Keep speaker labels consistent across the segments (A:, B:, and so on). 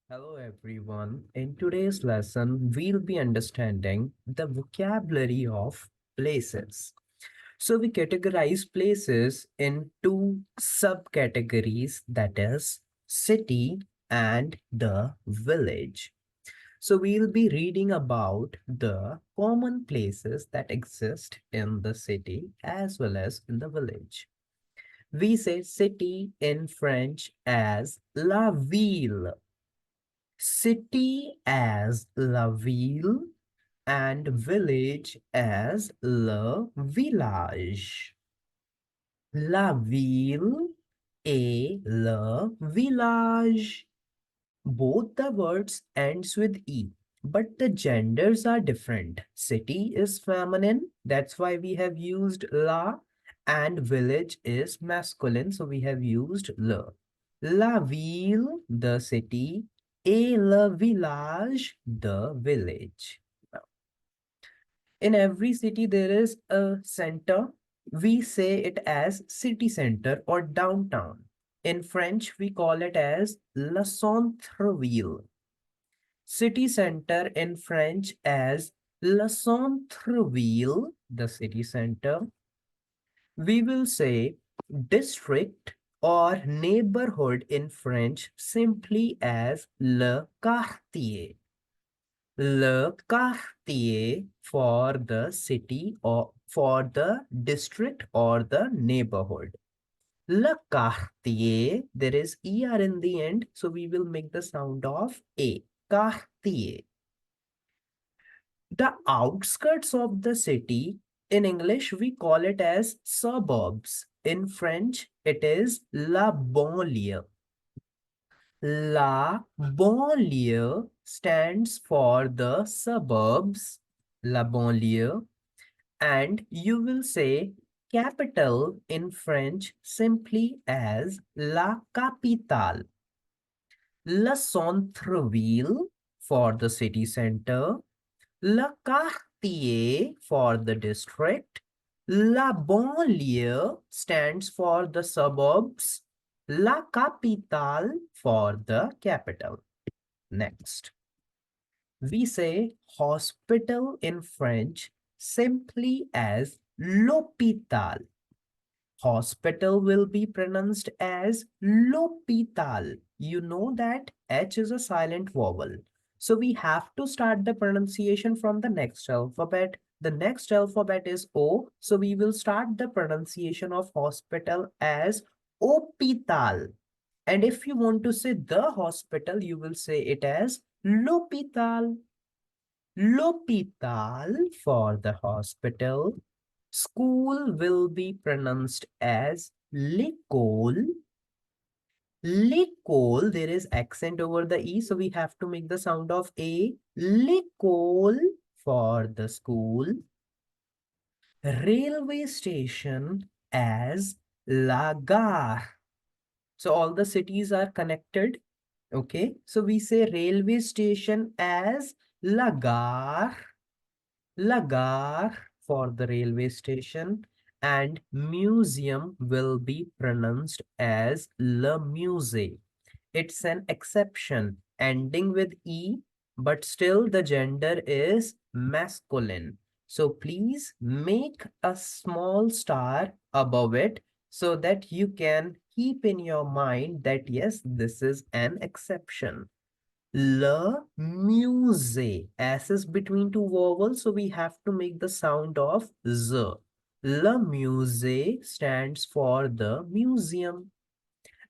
A: Hello everyone. In today's lesson, we'll be understanding the vocabulary of places. So we categorize places in two subcategories, that is city and the village. So we'll be reading about the common places that exist in the city as well as in the village. We say city in French as la ville, city as la ville, and village as le village. La ville et le village. Both the words ends with E, but the genders are different. City is feminine, that's why we have used la, and village is masculine, so we have used le. La ville, the city, et le village, the village. In every city, there is a center. We say it as city center or downtown. In French, we call it as le centre-ville. City center in French as le centre-ville, the city center. We will say district or neighborhood in French simply as le quartier. Le quartier for the city or for the district or the neighborhood. Le quartier, there is ER in the end, so we will make the sound of A. Quartier. The outskirts of the city, in English, we call it as suburbs. In French, it is la banlieue. La banlieue stands for the suburbs, la banlieue, and you will say capital in French simply as la capitale. Le centre-ville for the city center, le quartier for the district, la banlieue stands for the suburbs, la capitale for the capital. Next, we say hospital in French simply as l'hôpital. Hospital will be pronounced as l'hôpital. You know that H is a silent vowel. So we have to start the pronunciation from the next alphabet. The next alphabet is O. So we will start the pronunciation of hospital as hôpital. And if you want to say the hospital, you will say it as l'hôpital. L'hôpital for the hospital. School will be pronounced as l'école. L'école, there is accent over the E, so we have to make the sound of A. L'école for the school. Railway station as la gare. So all the cities are connected. Okay, so we say railway station as la gare. La gare for the railway station, and museum will be pronounced as le musée. It's an exception ending with E, but still the gender is masculine. So please make a small star above it so that you can keep in your mind that yes, this is an exception. Le musée. S is between two vowels, so we have to make the sound of Z. Le musée stands for the museum.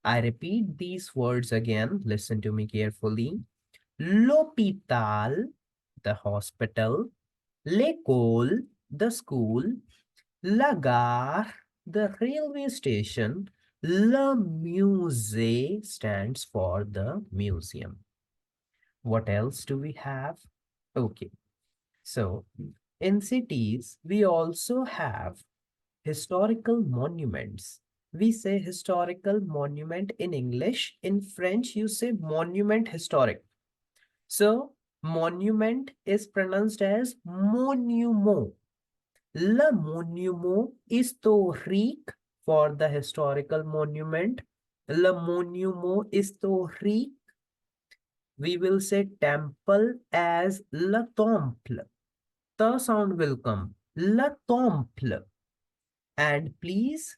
A: I repeat these words again. Listen to me carefully. L'hôpital, the hospital. L'école, the school. La gare, the railway station. Le musée stands for the museum. What else do we have? Okay, so in cities, we also have historical monuments. We say historical monument in English. In French, you say monument historic. So monument is pronounced as monument. Le monument historique for the historical monument. Le monument historique. We will say temple as le temple. The sound will come. Le temple. And please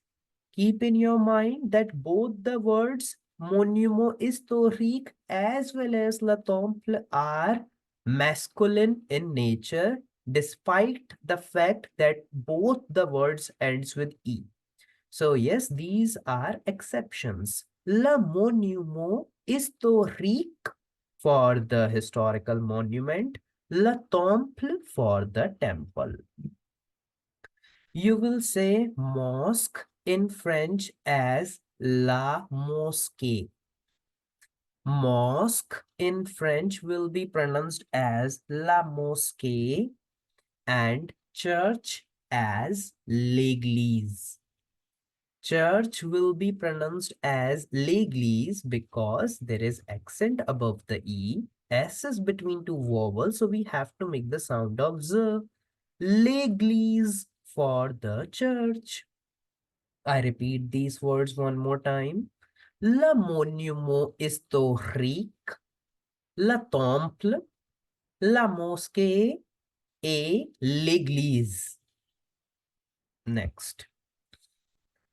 A: keep in your mind that both the words monument historique as well as le temple are masculine in nature, despite the fact that both the words ends with E. So yes, these are exceptions. Le monument historique for the historical monument, le temple for the temple. You will say mosque in French as la mosquée. Mosque in French will be pronounced as la mosquée and church as l'église. Church will be pronounced as l'église because there is accent above the E. S is between two vowels, so we have to make the sound of Z. L'église for the church. I repeat these words one more time. Le monument historique, le temple, la mosquée et l'église. Next.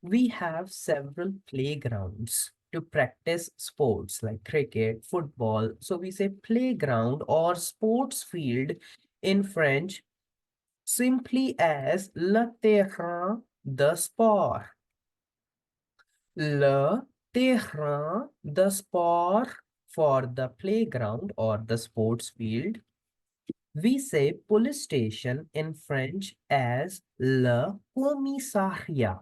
A: We have several playgrounds to practice sports like cricket, football. So we say playground or sports field in French simply as le terrain de sport. Le terrain de sport for the playground or the sports field. We say police station in French as le commissariat.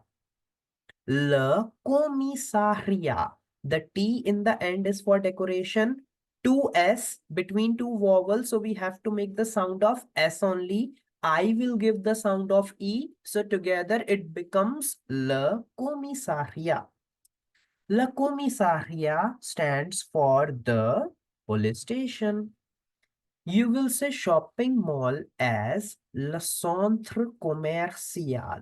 A: Le commissariat. The T in the end is for decoration. Two S between two vowels. So we have to make the sound of S only. I will give the sound of E. So together it becomes le commissariat. Le commissariat stands for the police station. You will say shopping mall as le centre commercial.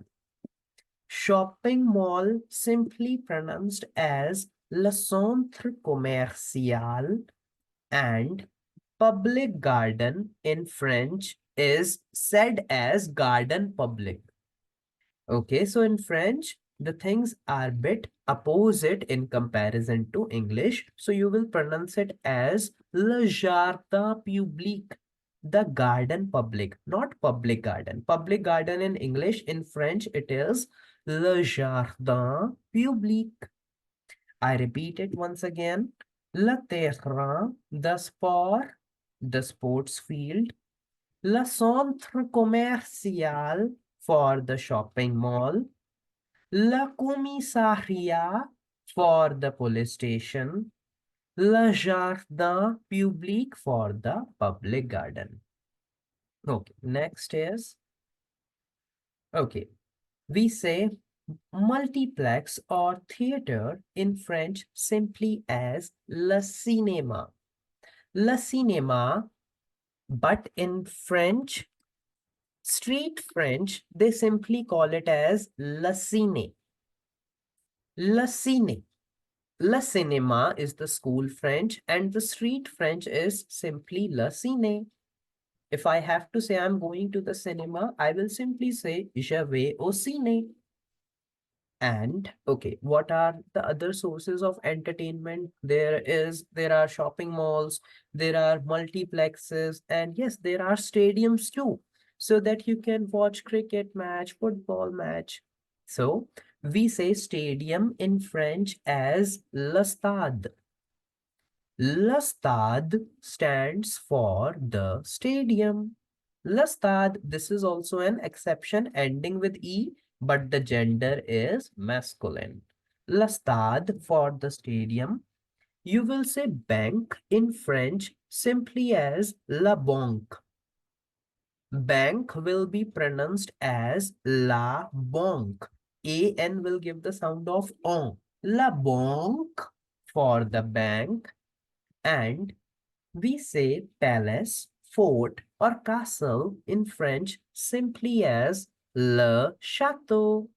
A: Shopping mall simply pronounced as le centre commercial, and public garden in French is said as garden public. Okay, so in French, the things are bit opposite in comparison to English. So you will pronounce it as le jardin public, the garden public, not public garden. Public garden in English, in French, it is le jardin public. I repeat it once again. Le terrain de sport, the sports field. Le centre commercial for the shopping mall. Le commissariat for the police station. Le jardin public for the public garden. Okay, next is, okay, we say multiplex or theater in French simply as le cinéma. Le cinéma, but in French, street French, they simply call it as le ciné. Le ciné. Le cinéma is the school French and the street French is simply le ciné. If I have to say I'm going to the cinema, I will simply say je vais au ciné. And okay, what are the other sources of entertainment? There are shopping malls, there are multiplexes, and yes, there are stadiums too, so that you can watch cricket match, football match. So we say stadium in French as le stade. Le stade stands for the stadium. Le stade, this is also an exception ending with E, but the gender is masculine. Le stade for the stadium. You will say bank in French simply as la banque. Bank will be pronounced as la banque. AN will give the sound of on. La banque for the bank. And we say palace, fort, or castle in French simply as le château.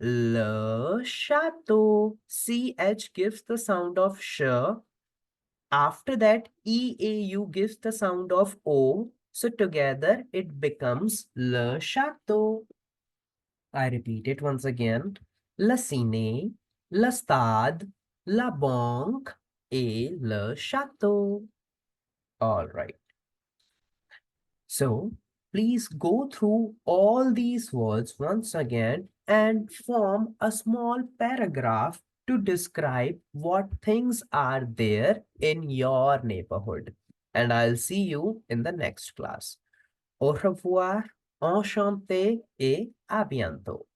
A: Le château. CH gives the sound of sh. After that, EAU gives the sound of O. So together it becomes Le Château. I repeat it once again. Le ciné, le stade, la banque et le château. All right. So please go through all these words once again and form a small paragraph to describe what things are there in your neighborhood. And I'll see you in the next class. Au revoir, enchanté et à bientôt.